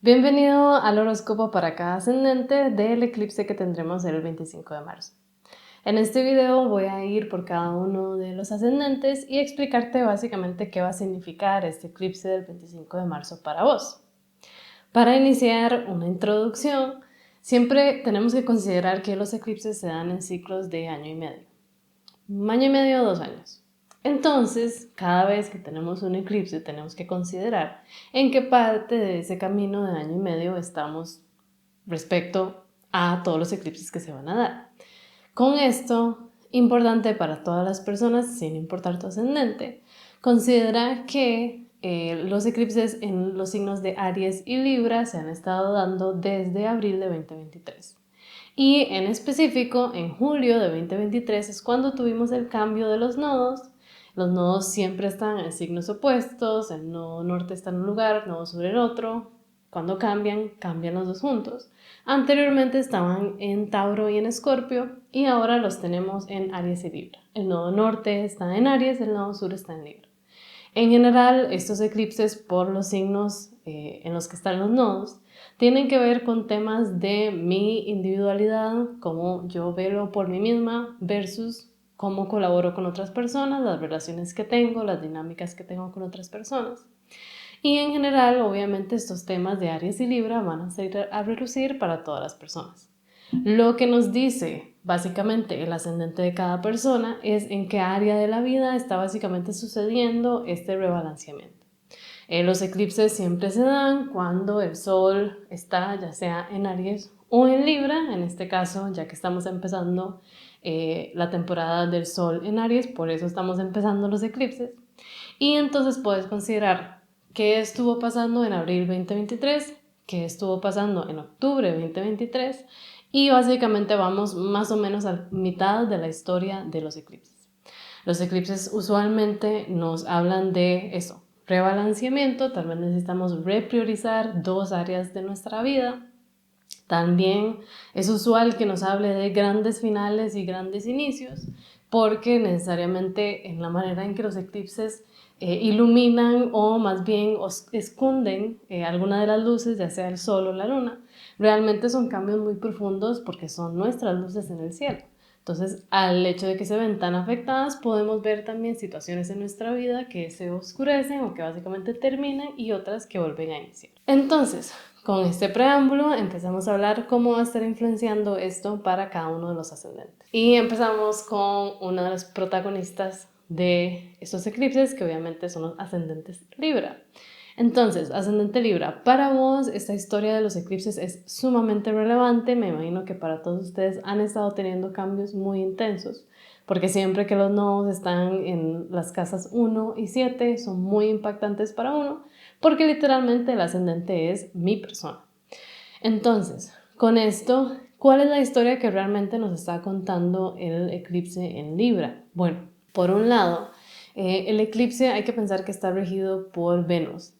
Bienvenido al horóscopo para cada ascendente del eclipse que tendremos el 25 de marzo. En este video voy a ir por cada uno de los ascendentes y explicarte básicamente qué va a significar este eclipse del 25 de marzo para vos. Para iniciar una introducción, siempre tenemos que considerar que los eclipses se dan en ciclos de año y medio. Un año y medio, 2 años. Entonces, cada vez que tenemos un eclipse, tenemos que considerar en qué parte de ese camino de año y medio estamos respecto a todos los eclipses que se van a dar. Con esto, importante para todas las personas, sin importar tu ascendente, considera que los eclipses en los signos de Aries y Libra se han estado dando desde abril de 2023. Y en específico, en julio de 2023 es cuando tuvimos el cambio de los nodos. Los nodos siempre están en signos opuestos, el nodo norte está en un lugar, el nodo sur en otro. Cuando cambian, cambian los dos juntos. Anteriormente estaban en Tauro y en Escorpio y ahora los tenemos en Aries y Libra. El nodo norte está en Aries, el nodo sur está en Libra. En general, estos eclipses por los signos en los que están los nodos tienen que ver con temas de mi individualidad, cómo yo velo por mí misma versus cómo colaboro con otras personas, las relaciones que tengo, las dinámicas que tengo con otras personas. Y en general, obviamente, estos temas de Aries y Libra van a salir a relucir para todas las personas. Lo que nos dice básicamente el ascendente de cada persona es en qué área de la vida está básicamente sucediendo este rebalanceamiento. Los eclipses siempre se dan cuando el Sol está ya sea en Aries o en Libra, en este caso ya que estamos empezando la temporada del Sol en Aries, por eso estamos empezando los eclipses. Y entonces puedes considerar qué estuvo pasando en abril 2023, qué estuvo pasando en octubre 2023 y básicamente vamos más o menos a mitad de la historia de los eclipses. Los eclipses usualmente nos hablan de eso, rebalanceamiento, tal vez necesitamos repriorizar dos áreas de nuestra vida. También es usual que nos hable de grandes finales y grandes inicios, porque necesariamente en la manera en que los eclipses iluminan o más bien esconden alguna de las luces, ya sea el sol o la luna, realmente son cambios muy profundos porque son nuestras luces en el cielo. Entonces, al hecho de que se ven tan afectadas, podemos ver también situaciones en nuestra vida que se oscurecen o que básicamente terminan y otras que vuelven a iniciar. Entonces, con este preámbulo empezamos a hablar cómo va a estar influenciando esto para cada uno de los ascendentes. Y empezamos con una de las protagonistas de estos eclipses, que obviamente son los ascendentes Libra. Entonces, ascendente Libra, para vos esta historia de los eclipses es sumamente relevante. Me imagino que para todos ustedes han estado teniendo cambios muy intensos, porque siempre que los nodos están en las casas 1 y 7 son muy impactantes para uno, porque literalmente el ascendente es mi persona. Entonces, con esto, ¿cuál es la historia que realmente nos está contando el eclipse en Libra? Bueno, por un lado, el eclipse hay que pensar que está regido por Venus.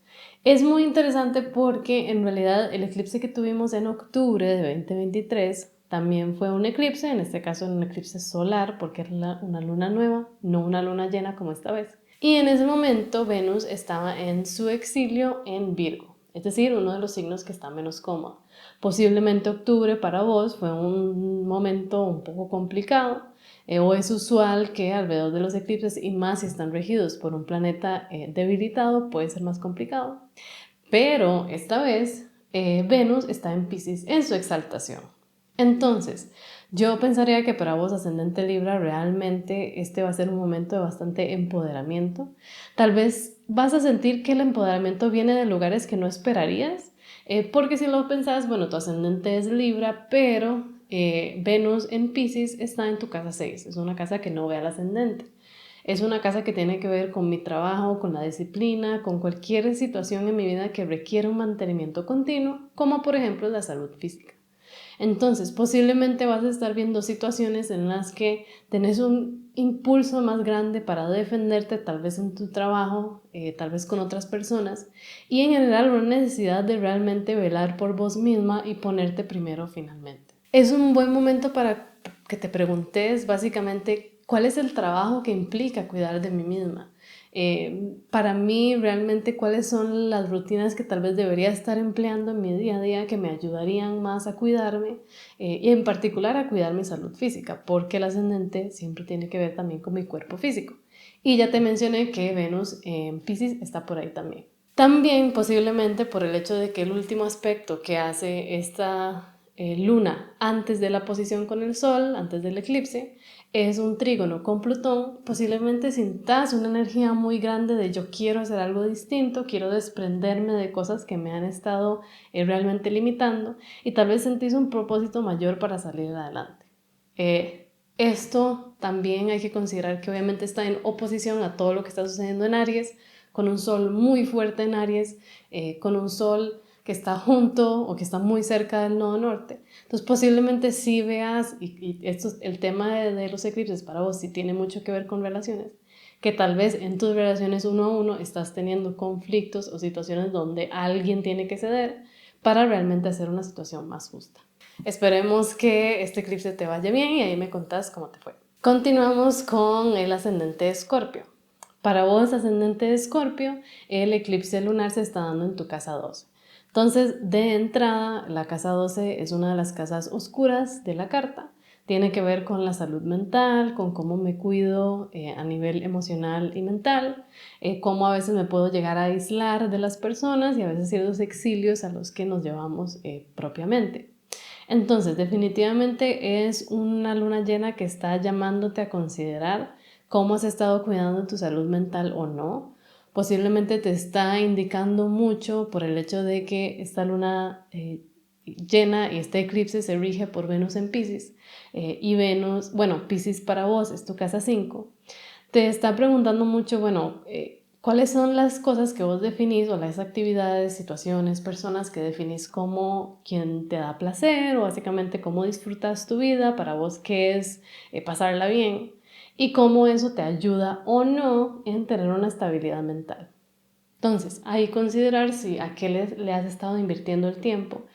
Es muy interesante porque en realidad el eclipse que tuvimos en octubre de 2023 también fue un eclipse, en este caso un eclipse solar porque era una luna nueva, no una luna llena como esta vez. Y en ese momento Venus estaba en su exilio en Virgo, es decir, uno de los signos que está menos cómodo. Posiblemente octubre para vos fue un momento un poco complicado, o es usual que alrededor de los eclipses, y más si están regidos por un planeta debilitado, puede ser más complicado. Pero esta vez Venus está en Piscis en su exaltación. Entonces, yo pensaría que para vos, ascendente Libra, realmente este va a ser un momento de bastante empoderamiento. Tal vez vas a sentir que el empoderamiento viene de lugares que no esperarías, porque si lo pensás, bueno, tu ascendente es Libra, pero Venus en Piscis está en tu casa 6, es una casa que no ve al ascendente. Es una casa que tiene que ver con mi trabajo, con la disciplina, con cualquier situación en mi vida que requiera un mantenimiento continuo, como por ejemplo la salud física. Entonces, posiblemente vas a estar viendo situaciones en las que tenés un impulso más grande para defenderte, tal vez en tu trabajo, tal vez con otras personas, y en general una necesidad de realmente velar por vos misma y ponerte primero finalmente. Es un buen momento para que te preguntes básicamente cuál es el trabajo que implica cuidar de mí misma. Para mí realmente cuáles son las rutinas que tal vez debería estar empleando en mi día a día que me ayudarían más a cuidarme y en particular a cuidar mi salud física, porque el ascendente siempre tiene que ver también con mi cuerpo físico. Y ya te mencioné que Venus en Piscis está por ahí también. También posiblemente por el hecho de que el último aspecto que hace esta luna antes de la posición con el sol, antes del eclipse, es un trígono con Plutón, posiblemente sintas una energía muy grande de yo quiero hacer algo distinto, quiero desprenderme de cosas que me han estado realmente limitando y tal vez sentís un propósito mayor para salir adelante. Esto también hay que considerar que obviamente está en oposición a todo lo que está sucediendo en Aries, con un sol muy fuerte en Aries, con un sol que está junto o que está muy cerca del nodo norte. Entonces posiblemente sí veas, y esto, el tema de los eclipses para vos sí tiene mucho que ver con relaciones, que tal vez en tus relaciones uno a uno estás teniendo conflictos o situaciones donde alguien tiene que ceder para realmente hacer una situación más justa. Esperemos que este eclipse te vaya bien y ahí me contás cómo te fue. Continuamos con el ascendente de Escorpio. Para vos, ascendente de Escorpio, el eclipse lunar se está dando en tu casa 12. Entonces, de entrada, la casa 12 es una de las casas oscuras de la carta. Tiene que ver con la salud mental, con cómo me cuido a nivel emocional y mental, cómo a veces me puedo llegar a aislar de las personas y a veces ciertos exilios a los que nos llevamos propiamente. Entonces, definitivamente es una luna llena que está llamándote a considerar cómo has estado cuidando tu salud mental o no. Posiblemente te está indicando mucho por el hecho de que esta luna llena y este eclipse se rige por Venus en Piscis. Y Venus, bueno, Piscis para vos es tu casa 5. Te está preguntando mucho, bueno, ¿cuáles son las cosas que vos definís o las actividades, situaciones, personas que definís como quien te da placer o básicamente cómo disfrutas tu vida, para vos qué es pasarla bien y cómo eso te ayuda o no en tener una estabilidad mental? Entonces, ahí considerar si a qué le has estado invirtiendo el tiempo,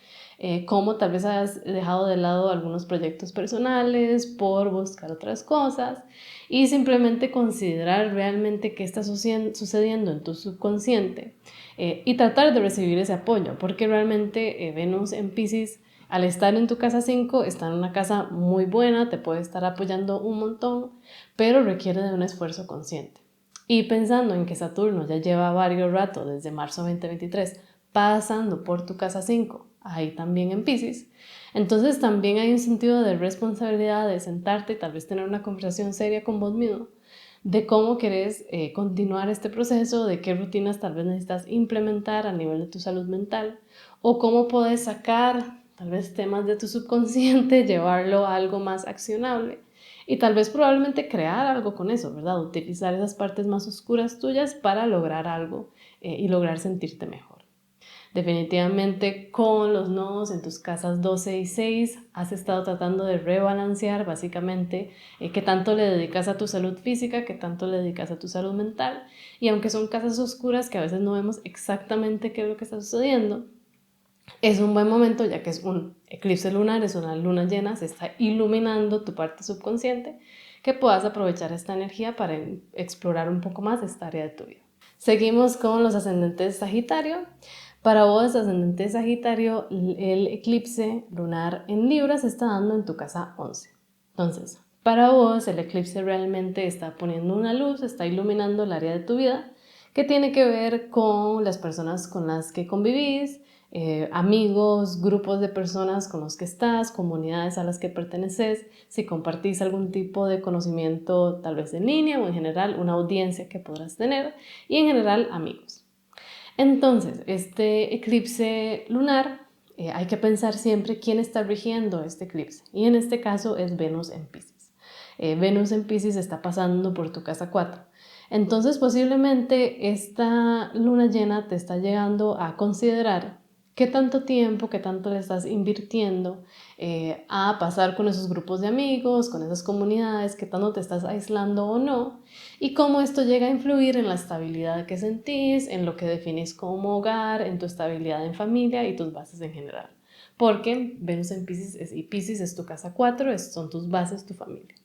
cómo tal vez has dejado de lado algunos proyectos personales por buscar otras cosas y simplemente considerar realmente qué está sucediendo en tu subconsciente y tratar de recibir ese apoyo, porque realmente Venus en Piscis al estar en tu casa 5 está en una casa muy buena, te puede estar apoyando un montón, pero requiere de un esfuerzo consciente. Y pensando en que Saturno ya lleva varios rato, desde marzo 2023, pasando por tu casa 5, ahí también en Piscis, entonces también hay un sentido de responsabilidad de sentarte y tal vez tener una conversación seria con vos mismo de cómo querés continuar este proceso, de qué rutinas tal vez necesitas implementar a nivel de tu salud mental o cómo puedes sacar tal vez temas de tu subconsciente, llevarlo a algo más accionable y tal vez probablemente crear algo con eso, ¿verdad? Utilizar esas partes más oscuras tuyas para lograr algo y lograr sentirte mejor. Definitivamente con los nodos en tus casas 12 y 6 has estado tratando de rebalancear básicamente qué tanto le dedicas a tu salud física, qué tanto le dedicas a tu salud mental. Y aunque son casas oscuras que a veces no vemos exactamente qué es lo que está sucediendo, es un buen momento ya que es un eclipse lunar, es una luna llena, se está iluminando tu parte subconsciente, que puedas aprovechar esta energía para explorar un poco más esta área de tu vida. Seguimos con los ascendentes Sagitario. Para vos, ascendente Sagitario, el eclipse lunar en Libra se está dando en tu casa 11. Entonces, para vos, el eclipse realmente está poniendo una luz, está iluminando el área de tu vida que tiene que ver con las personas con las que convivís, amigos, grupos de personas con los que estás, comunidades a las que perteneces, si compartís algún tipo de conocimiento tal vez en línea o en general una audiencia que podrás tener y en general amigos. Entonces, este eclipse lunar, hay que pensar siempre quién está rigiendo este eclipse y en este caso es Venus en Piscis. Venus en Piscis está pasando por tu casa 4. Entonces posiblemente esta luna llena te está llegando a considerar qué tanto tiempo, qué tanto le estás invirtiendo a pasar con esos grupos de amigos, con esas comunidades, qué tanto te estás aislando o no, y cómo esto llega a influir en la estabilidad que sentís, en lo que definís como hogar, en tu estabilidad en familia y tus bases en general. Porque Venus en Piscis y Piscis es tu casa 4, son tus bases, tu familia.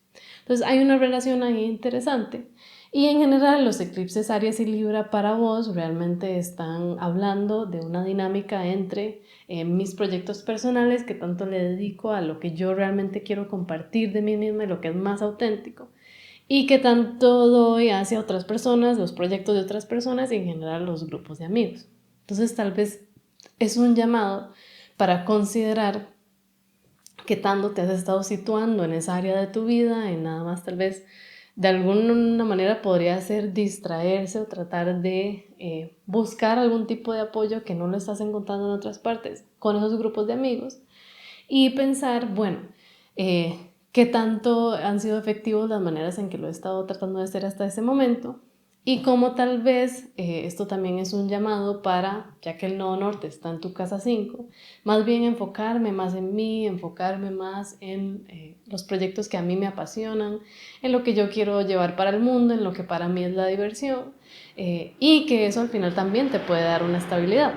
Entonces hay una relación ahí interesante Y en general los eclipses Aries y Libra para vos realmente están hablando de una dinámica entre mis proyectos personales, que tanto le dedico a lo que yo realmente quiero compartir de mí misma y lo que es más auténtico, y que tanto doy hacia otras personas, los proyectos de otras personas y en general los grupos de amigos. Entonces tal vez es un llamado para considerar qué tanto te has estado situando en esa área de tu vida, en nada más tal vez de alguna manera podría ser distraerse o tratar de buscar algún tipo de apoyo que no lo estás encontrando en otras partes con esos grupos de amigos y pensar, bueno, qué tanto han sido efectivos las maneras en que lo he estado tratando de hacer hasta ese momento y cómo tal vez esto también es un llamado para, ya que el nodo norte está en tu casa 5, más bien enfocarme más en mí, enfocarme más en los proyectos que a mí me apasionan, en lo que yo quiero llevar para el mundo, en lo que para mí es la diversión, y que eso al final también te puede dar una estabilidad.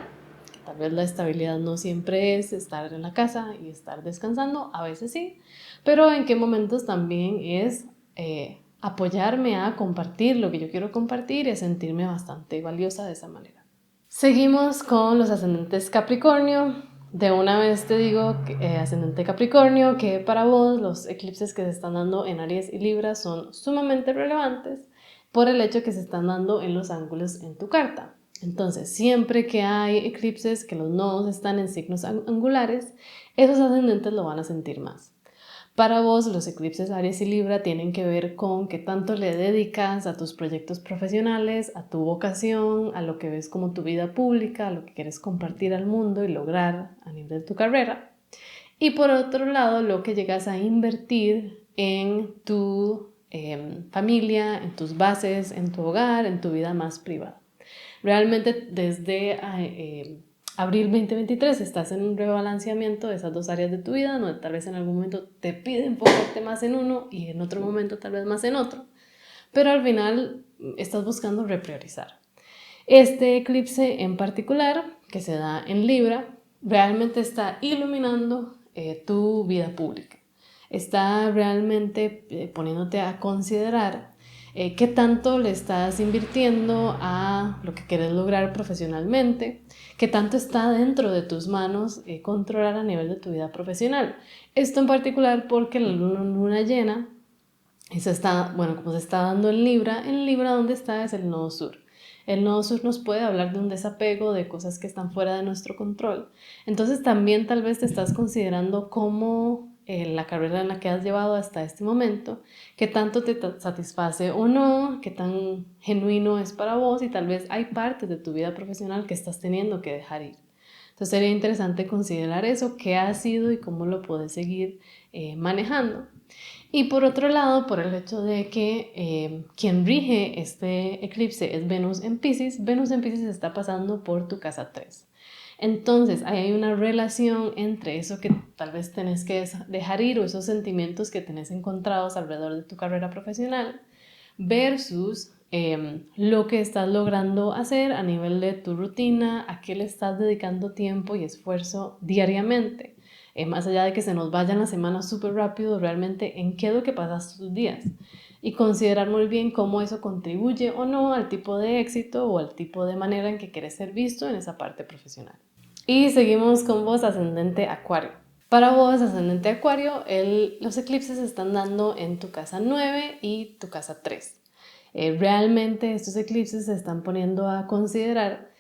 Tal vez la estabilidad no siempre es estar en la casa y estar descansando, a veces sí, pero en qué momentos también es apoyarme a compartir lo que yo quiero compartir y a sentirme bastante valiosa de esa manera. Seguimos con los ascendentes Capricornio. De una vez te digo, ascendente Capricornio, que para vos los eclipses que se están dando en Aries y Libra son sumamente relevantes por el hecho que se están dando en los ángulos en tu carta. Entonces, siempre que hay eclipses, que los nodos están en signos angulares, esos ascendentes lo van a sentir más. Para vos, los eclipses Aries y Libra tienen que ver con qué tanto le dedicas a tus proyectos profesionales, a tu vocación, a lo que ves como tu vida pública, a lo que quieres compartir al mundo y lograr a nivel de tu carrera. Y por otro lado, lo que llegas a invertir en tu familia, en tus bases, en tu hogar, en tu vida más privada. Realmente desde abril 2023 estás en un rebalanceamiento de esas dos áreas de tu vida, donde tal vez en algún momento te pide enfocarte más en uno y en otro momento tal vez más en otro, pero al final estás buscando repriorizar. Este eclipse en particular, que se da en Libra, realmente está iluminando tu vida pública. Está realmente poniéndote a considerar qué tanto le estás invirtiendo a lo que quieres lograr profesionalmente, qué tanto está dentro de tus manos controlar a nivel de tu vida profesional. Esto en particular porque la luna llena, eso está, bueno, como se está dando en Libra donde está es el nodo sur. El nodo sur nos puede hablar de un desapego, de cosas que están fuera de nuestro control. Entonces también tal vez te estás considerando cómo la carrera en la que has llevado hasta este momento, qué tanto te satisface o no, qué tan genuino es para vos y tal vez hay partes de tu vida profesional que estás teniendo que dejar ir. Entonces sería interesante considerar eso, qué ha sido y cómo lo puedes seguir manejando. Y por otro lado, por el hecho de que quien rige este eclipse es Venus en Pisces está pasando por tu casa 3. Entonces, ahí hay una relación entre eso que tal vez tenés que dejar ir o esos sentimientos que tenés encontrados alrededor de tu carrera profesional versus lo que estás logrando hacer a nivel de tu rutina, a qué le estás dedicando tiempo y esfuerzo diariamente. Más allá de que se nos vayan las semanas súper rápido, realmente en qué es lo que pasas tus días y considerar muy bien cómo eso contribuye o no al tipo de éxito o al tipo de manera en que quieres ser visto en esa parte profesional. Y seguimos con vos, ascendente Acuario. Para vos, ascendente Acuario, los eclipses se están dando en tu casa 9 y tu casa 3. Realmente estos eclipses se están poniendo a considerar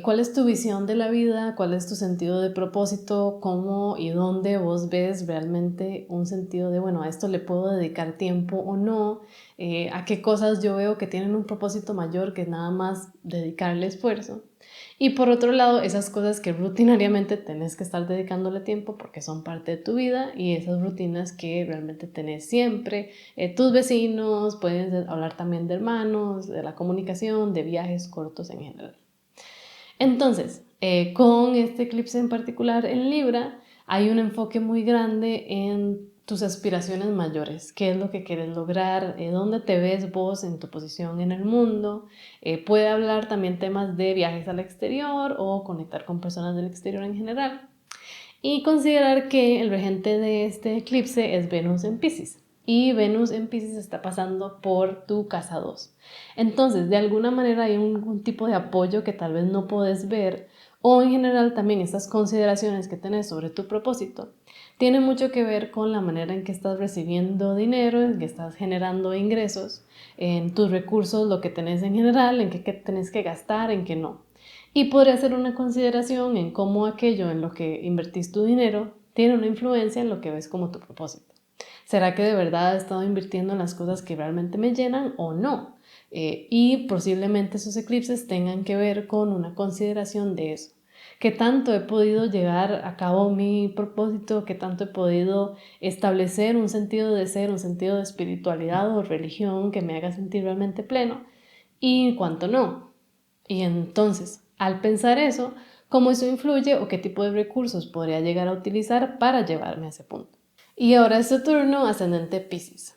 cuál es tu visión de la vida, cuál es tu sentido de propósito, cómo y dónde vos ves realmente un sentido de, bueno, a esto le puedo dedicar tiempo o no, a qué cosas yo veo que tienen un propósito mayor que nada más dedicarle esfuerzo. Y por otro lado, esas cosas que rutinariamente tenés que estar dedicándole tiempo porque son parte de tu vida y esas rutinas que realmente tenés siempre. Tus vecinos, pueden hablar también de hermanos, de la comunicación, de viajes cortos en general. Entonces, con este eclipse en particular en Libra, hay un enfoque muy grande en tus aspiraciones mayores, qué es lo que quieres lograr, dónde te ves vos en tu posición en el mundo. Puede hablar también temas de viajes al exterior o conectar con personas del exterior en general. Y considerar que el regente de este eclipse es Venus en Pisces. y Venus en Piscis está pasando por tu casa 2. Entonces, de alguna manera hay un tipo de apoyo que tal vez no puedes ver, o en general también estas consideraciones que tenés sobre tu propósito tienen mucho que ver con la manera en que estás recibiendo dinero, en que estás generando ingresos, en tus recursos, lo que tenés en general, en qué tenés que gastar, en qué no. Y podría ser una consideración en cómo aquello en lo que invertís tu dinero tiene una influencia en lo que ves como tu propósito. ¿Será que de verdad he estado invirtiendo en las cosas que realmente me llenan o no? Y posiblemente esos eclipses tengan que ver con una consideración de eso. ¿Qué tanto he podido llevar a cabo mi propósito? ¿Qué tanto he podido establecer un sentido de ser, un sentido de espiritualidad o religión que me haga sentir realmente pleno? ¿Y cuánto no? Y entonces, al pensar eso, ¿cómo eso influye o qué tipo de recursos podría llegar a utilizar para llevarme a ese punto? Y ahora es tu turno, ascendente Piscis.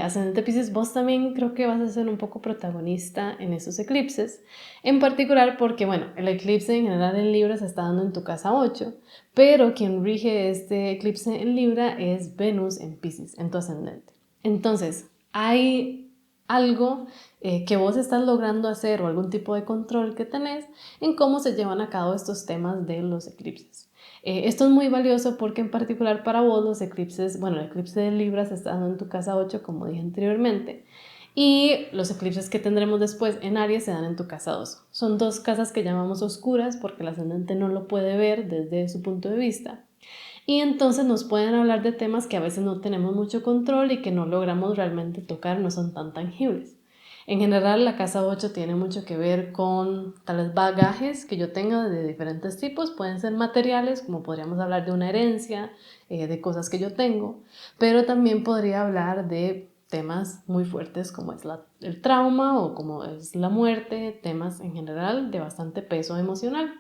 Ascendente Piscis, vos también creo que vas a ser un poco protagonista en esos eclipses, en particular porque, bueno, el eclipse en general en Libra se está dando en tu casa 8, pero quien rige este eclipse en Libra es Venus en Piscis, en tu ascendente. Entonces, hay algo que vos estás logrando hacer o algún tipo de control que tenés en cómo se llevan a cabo estos temas de los eclipses. Esto es muy valioso porque en particular para vos los eclipses, bueno, el eclipse de Libra se está dando en tu casa 8 como dije anteriormente, y los eclipses que tendremos después en Aries se dan en tu casa 2. Son dos casas que llamamos oscuras porque el ascendente no lo puede ver desde su punto de vista. Y entonces nos pueden hablar de temas que a veces no tenemos mucho control y que no logramos realmente tocar, no son tan tangibles. En general, la casa 8 tiene mucho que ver con tales bagajes que yo tenga de diferentes tipos. Pueden ser materiales, como podríamos hablar de una herencia, de cosas que yo tengo, pero también podría hablar de temas muy fuertes como es el trauma o como es la muerte, temas en general de bastante peso emocional.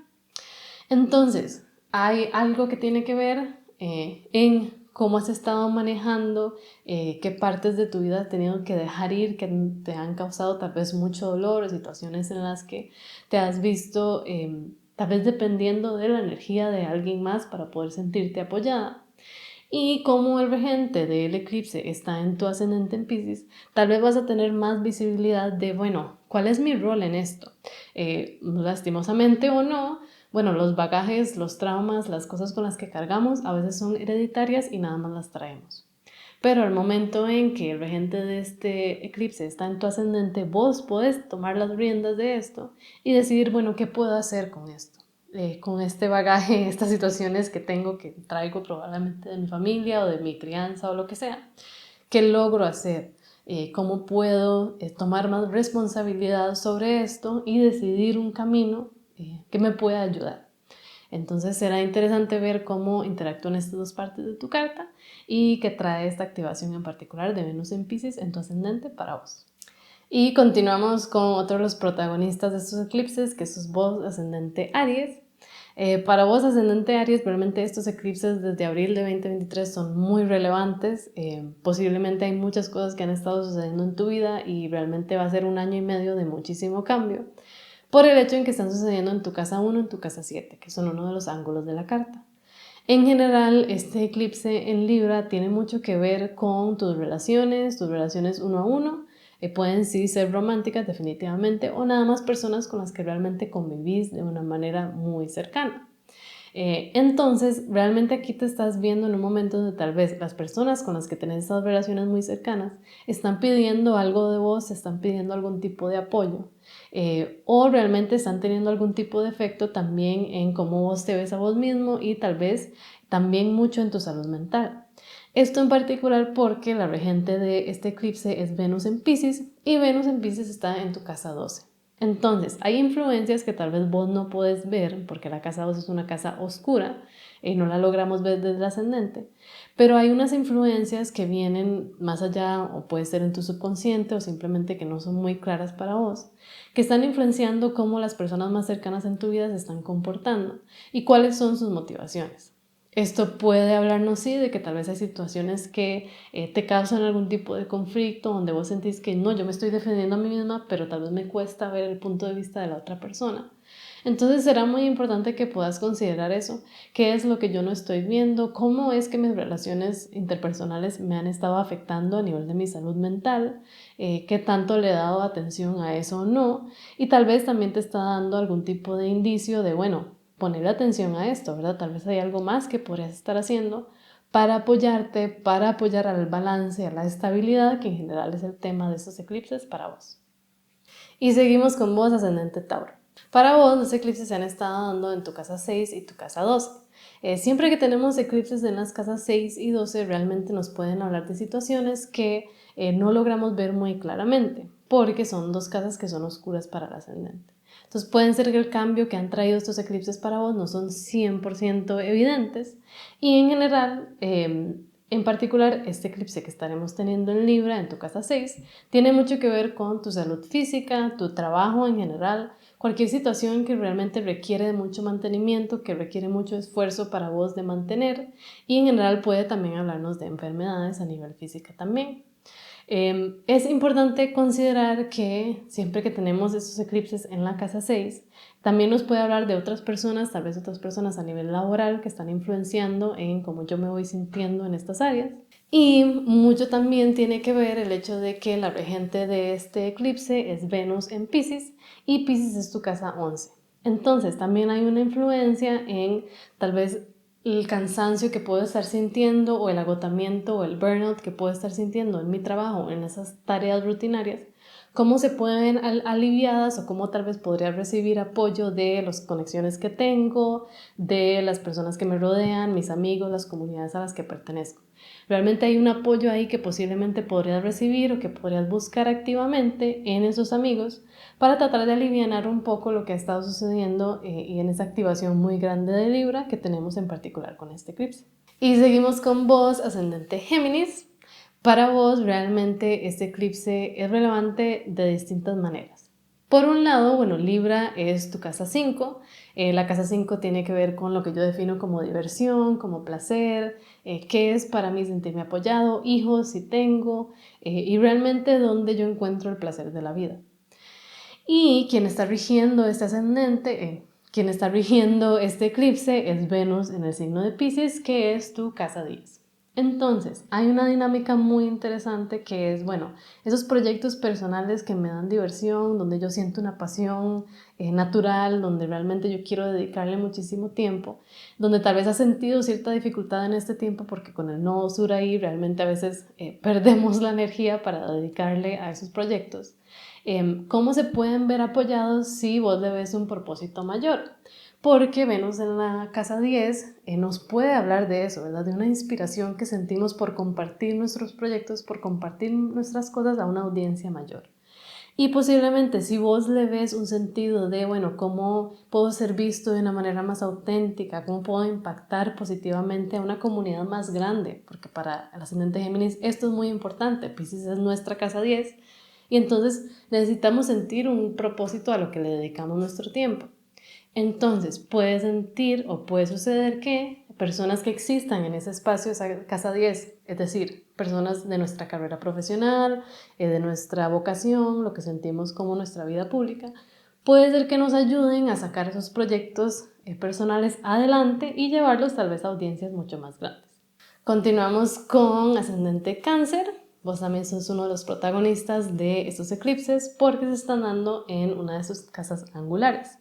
Entonces, hay algo que tiene que ver en cómo has estado manejando, qué partes de tu vida has tenido que dejar ir, que te han causado tal vez mucho dolor, o situaciones en las que te has visto tal vez dependiendo de la energía de alguien más para poder sentirte apoyada. Y como el regente del eclipse está en tu ascendente en Piscis, tal vez vas a tener más visibilidad de, bueno, ¿cuál es mi rol en esto? Lastimosamente o no, bueno, los bagajes, los traumas, las cosas con las que cargamos a veces son hereditarias y nada más las traemos. Pero al momento en que el regente de este eclipse está en tu ascendente, vos podés tomar las riendas de esto y decidir, bueno, ¿qué puedo hacer con esto? Con este bagaje, estas situaciones que tengo, que traigo probablemente de mi familia o de mi crianza o lo que sea. ¿Qué logro hacer? ¿Cómo puedo tomar más responsabilidad sobre esto y decidir un camino que me pueda ayudar? Entonces será interesante ver cómo interactúan estas dos partes de tu carta y qué trae esta activación en particular de Venus en Piscis en tu ascendente para vos. Y continuamos con otro de los protagonistas de estos eclipses, que es vos, ascendente Aries. Para vos, ascendente Aries, realmente estos eclipses desde abril de 2023 son muy relevantes. Posiblemente hay muchas cosas que han estado sucediendo en tu vida y realmente va a ser un año y medio de muchísimo cambio por el hecho en que están sucediendo en tu casa 1 y en tu casa 7, que son uno de los ángulos de la carta. En general, este eclipse en Libra tiene mucho que ver con tus relaciones uno a uno. Pueden sí ser románticas definitivamente o nada más personas con las que realmente convivís de una manera muy cercana. Entonces, realmente aquí te estás viendo en un momento donde tal vez las personas con las que tenés esas relaciones muy cercanas están pidiendo algo de vos, están pidiendo algún tipo de apoyo o realmente están teniendo algún tipo de efecto también en cómo vos te ves a vos mismo y tal vez también mucho en tu salud mental. Esto en particular porque la regente de este eclipse es Venus en Piscis y Venus en Piscis está en tu casa 12. Entonces, hay influencias que tal vez vos no puedes ver porque la casa 2 es una casa oscura y no la logramos ver desde el ascendente, pero hay unas influencias que vienen más allá o puede ser en tu subconsciente o simplemente que no son muy claras para vos, que están influenciando cómo las personas más cercanas en tu vida se están comportando y cuáles son sus motivaciones. Esto puede hablarnos, sí, de que tal vez hay situaciones que te causan algún tipo de conflicto, donde vos sentís que no, yo me estoy defendiendo a mí misma, pero tal vez me cuesta ver el punto de vista de la otra persona. Entonces será muy importante que puedas considerar eso, qué es lo que yo no estoy viendo, cómo es que mis relaciones interpersonales me han estado afectando a nivel de mi salud mental, qué tanto le he dado atención a eso o no, y tal vez también te está dando algún tipo de indicio de, bueno, poner atención a esto, ¿verdad? Tal vez hay algo más que podrías estar haciendo para apoyarte, para apoyar al balance, a la estabilidad, que en general es el tema de estos eclipses para vos. Y seguimos con vos, ascendente Tauro. Para vos, los eclipses se han estado dando en tu casa 6 y tu casa 12. Siempre que tenemos eclipses en las casas 6 y 12, realmente nos pueden hablar de situaciones que no logramos ver muy claramente, porque son dos casas que son oscuras para el ascendente. Entonces pueden ser que el cambio que han traído estos eclipses para vos no son 100% evidentes y en general, en particular, este eclipse que estaremos teniendo en Libra, en tu casa 6, tiene mucho que ver con tu salud física, tu trabajo en general, cualquier situación que realmente requiere de mucho mantenimiento, que requiere mucho esfuerzo para vos de mantener y en general puede también hablarnos de enfermedades a nivel física también. Es importante considerar que siempre que tenemos esos eclipses en la casa 6, también nos puede hablar de otras personas, tal vez otras personas a nivel laboral que están influenciando en cómo yo me voy sintiendo en estas áreas. Y mucho también tiene que ver el hecho de que la regente de este eclipse es Venus en Piscis y Piscis es tu casa 11. Entonces también hay una influencia en tal vez el cansancio que puedo estar sintiendo o el agotamiento o el burnout que puedo estar sintiendo en mi trabajo, en esas tareas rutinarias, cómo se pueden aliviadas o cómo tal vez podría recibir apoyo de las conexiones que tengo, de las personas que me rodean, mis amigos, las comunidades a las que pertenezco. Realmente hay un apoyo ahí que posiblemente podrías recibir o que podrías buscar activamente en esos amigos para tratar de aliviar un poco lo que ha estado sucediendo y en esa activación muy grande de Libra que tenemos en particular con este eclipse. Y seguimos con vos, ascendente Géminis. Para vos realmente este eclipse es relevante de distintas maneras. Por un lado, bueno, Libra es tu casa 5. La casa 5 tiene que ver con lo que yo defino como diversión, como placer, qué es para mí sentirme apoyado, hijos si tengo, y realmente dónde yo encuentro el placer de la vida. Y quien está rigiendo este ascendente, quien está rigiendo este eclipse es Venus en el signo de Piscis, que es tu casa 10. Entonces, hay una dinámica muy interesante que es, bueno, esos proyectos personales que me dan diversión, donde yo siento una pasión natural, donde realmente yo quiero dedicarle muchísimo tiempo, donde tal vez has sentido cierta dificultad en este tiempo porque con el nodo sur ahí realmente a veces perdemos la energía para dedicarle a esos proyectos. ¿Cómo se pueden ver apoyados si vos le ves un propósito mayor? Porque Venus en la casa 10 nos puede hablar de eso, ¿verdad? De una inspiración que sentimos por compartir nuestros proyectos, por compartir nuestras cosas a una audiencia mayor. Y posiblemente si vos le ves un sentido de, bueno, cómo puedo ser visto de una manera más auténtica, cómo puedo impactar positivamente a una comunidad más grande, porque para el ascendente Géminis esto es muy importante, Piscis es nuestra casa 10 y entonces necesitamos sentir un propósito a lo que le dedicamos nuestro tiempo. Entonces puede sentir o puede suceder que personas que existan en ese espacio, esa casa 10, es decir, personas de nuestra carrera profesional, de nuestra vocación, lo que sentimos como nuestra vida pública, puede ser que nos ayuden a sacar esos proyectos personales adelante y llevarlos tal vez a audiencias mucho más grandes. Continuamos con ascendente Cáncer. Vos también sos uno de los protagonistas de estos eclipses porque se están dando en una de sus casas angulares.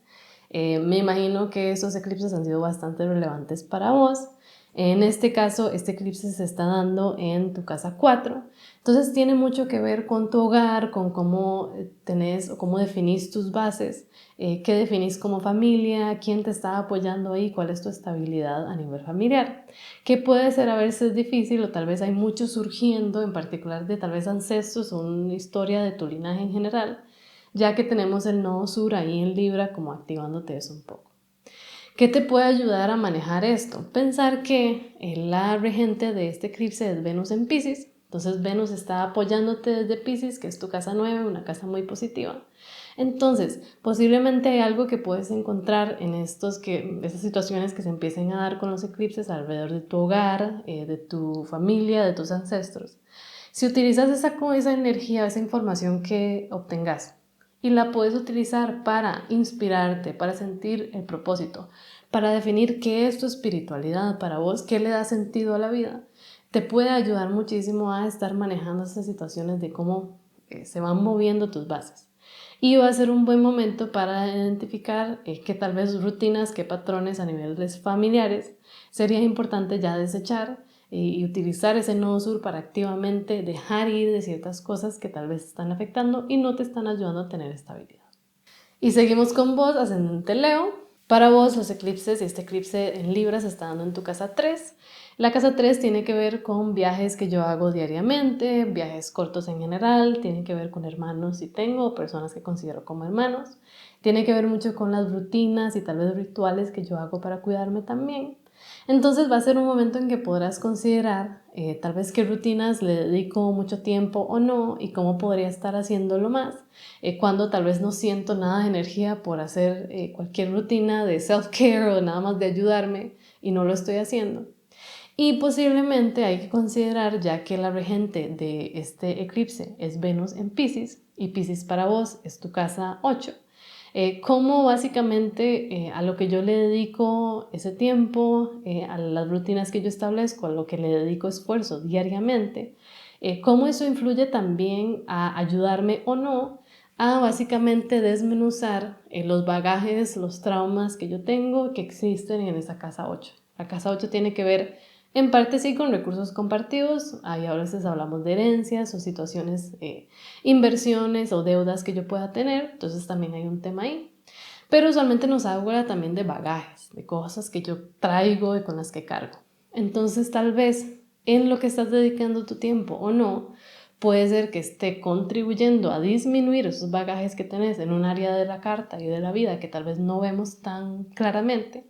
Me imagino que estos eclipses han sido bastante relevantes para vos. En este caso, este eclipse se está dando en tu casa 4. Entonces tiene mucho que ver con tu hogar, con cómo tenés o cómo definís tus bases, qué definís como familia, quién te está apoyando ahí, cuál es tu estabilidad a nivel familiar. Que puede ser a veces difícil o tal vez hay mucho surgiendo, en particular de tal vez ancestros o una historia de tu linaje en general, ya que tenemos el nodo sur ahí en Libra como activándote eso un poco. ¿Qué te puede ayudar a manejar esto? Pensar que la regente de este eclipse es Venus en Piscis, entonces Venus está apoyándote desde Piscis, que es tu casa 9, una casa muy positiva. Entonces, posiblemente hay algo que puedes encontrar en esas situaciones que se empiecen a dar con los eclipses alrededor de tu hogar, de tu familia, de tus ancestros. Si utilizas esa energía, esa información que obtengas y la puedes utilizar para inspirarte, para sentir el propósito, para definir qué es tu espiritualidad para vos, qué le da sentido a la vida. Te puede ayudar muchísimo a estar manejando esas situaciones de cómo se van moviendo tus bases. Y va a ser un buen momento para identificar qué tal vez rutinas, qué patrones a niveles familiares sería importante ya desechar y utilizar ese nodo sur para activamente dejar ir de ciertas cosas que tal vez están afectando y no te están ayudando a tener estabilidad. Y seguimos con vos, ascendente Leo. Para vos, los eclipses, este eclipse en Libra se está dando en tu casa 3. La casa 3 tiene que ver con viajes que yo hago diariamente, viajes cortos en general, tiene que ver con hermanos si tengo, personas que considero como hermanos. Tiene que ver mucho con las rutinas y tal vez rituales que yo hago para cuidarme también. Entonces va a ser un momento en que podrás considerar tal vez qué rutinas le dedico mucho tiempo o no y cómo podría estar haciéndolo más cuando tal vez no siento nada de energía por hacer cualquier rutina de self-care o nada más de ayudarme y no lo estoy haciendo. Y posiblemente hay que considerar, ya que la regente de este eclipse es Venus en Piscis y Piscis para vos es tu casa 8, cómo básicamente a lo que yo le dedico ese tiempo, a las rutinas que yo establezco, a lo que le dedico esfuerzo diariamente, cómo eso influye también a ayudarme o no a básicamente desmenuzar los bagajes, los traumas que yo tengo que existen en esa casa 8. La casa 8 tiene que ver en parte sí con recursos compartidos, ahí a veces hablamos de herencias o situaciones, inversiones o deudas que yo pueda tener, entonces también hay un tema ahí. Pero usualmente nos habla también de bagajes, de cosas que yo traigo y con las que cargo. Entonces tal vez en lo que estás dedicando tu tiempo o no, puede ser que esté contribuyendo a disminuir esos bagajes que tenés en un área de la carta y de la vida que tal vez no vemos tan claramente.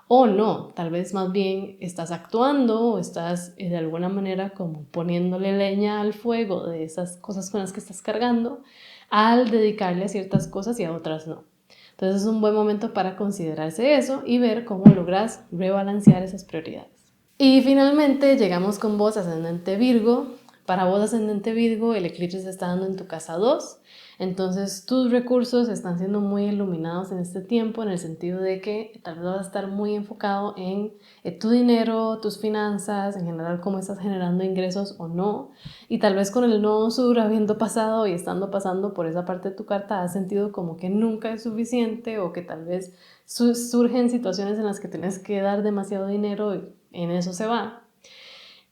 O no, tal vez más bien estás actuando o estás de alguna manera como poniéndole leña al fuego de esas cosas con las que estás cargando al dedicarle a ciertas cosas y a otras no. Entonces es un buen momento para considerarse eso y ver cómo logras rebalancear esas prioridades. Y finalmente llegamos con vos, ascendente Virgo. Para vos, ascendente Virgo, el eclipse se está dando en tu casa 2. Entonces tus recursos están siendo muy iluminados en este tiempo, en el sentido de que tal vez vas a estar muy enfocado en tu dinero, tus finanzas, en general cómo estás generando ingresos o no. Y tal vez con el nodo sur habiendo pasado y estando pasando por esa parte de tu carta, has sentido como que nunca es suficiente o que tal vez surgen situaciones en las que tienes que dar demasiado dinero y en eso se va.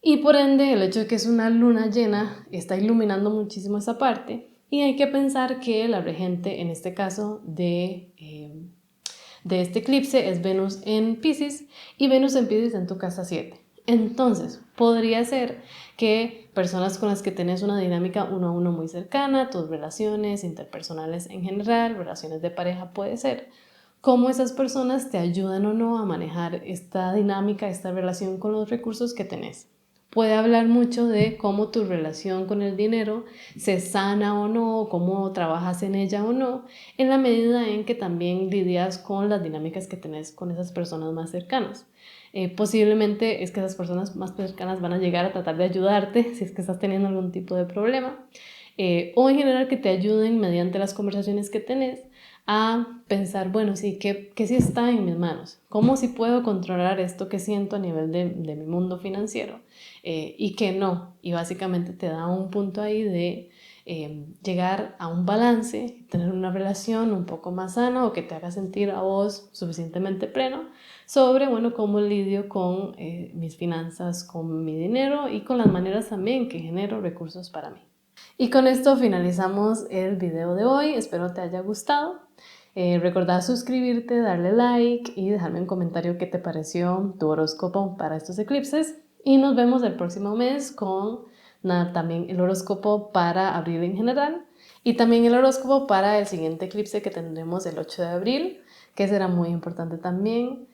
Y por ende, el hecho de que es una luna llena está iluminando muchísimo esa parte. Y hay que pensar que la regente, en este caso, de este eclipse es Venus en Piscis y Venus en Piscis en tu casa 7. Entonces, podría ser que personas con las que tenés una dinámica uno a uno muy cercana, tus relaciones interpersonales en general, relaciones de pareja puede ser, cómo esas personas te ayudan o no a manejar esta dinámica, esta relación con los recursos que tenés. Puede hablar mucho de cómo tu relación con el dinero se sana o no, cómo trabajas en ella o no, en la medida en que también lidias con las dinámicas que tenés con esas personas más cercanas. Posiblemente es que esas personas más cercanas van a llegar a tratar de ayudarte si es que estás teniendo algún tipo de problema, o en general que te ayuden mediante las conversaciones que tenés a pensar, bueno, sí, ¿qué sí está en mis manos? ¿Cómo sí puedo controlar esto que siento a nivel de mi mundo financiero? Y que no. Y básicamente te da un punto ahí de llegar a un balance, tener una relación un poco más sana o que te haga sentir a vos suficientemente pleno sobre, bueno, cómo lidio con mis finanzas, con mi dinero y con las maneras también que genero recursos para mí. Y con esto finalizamos el video de hoy, espero te haya gustado. Recordá suscribirte, darle like y dejarme un comentario qué te pareció tu horóscopo para estos eclipses. Y nos vemos el próximo mes con también el horóscopo para abril en general y también el horóscopo para el siguiente eclipse que tendremos el 8 de abril, que será muy importante también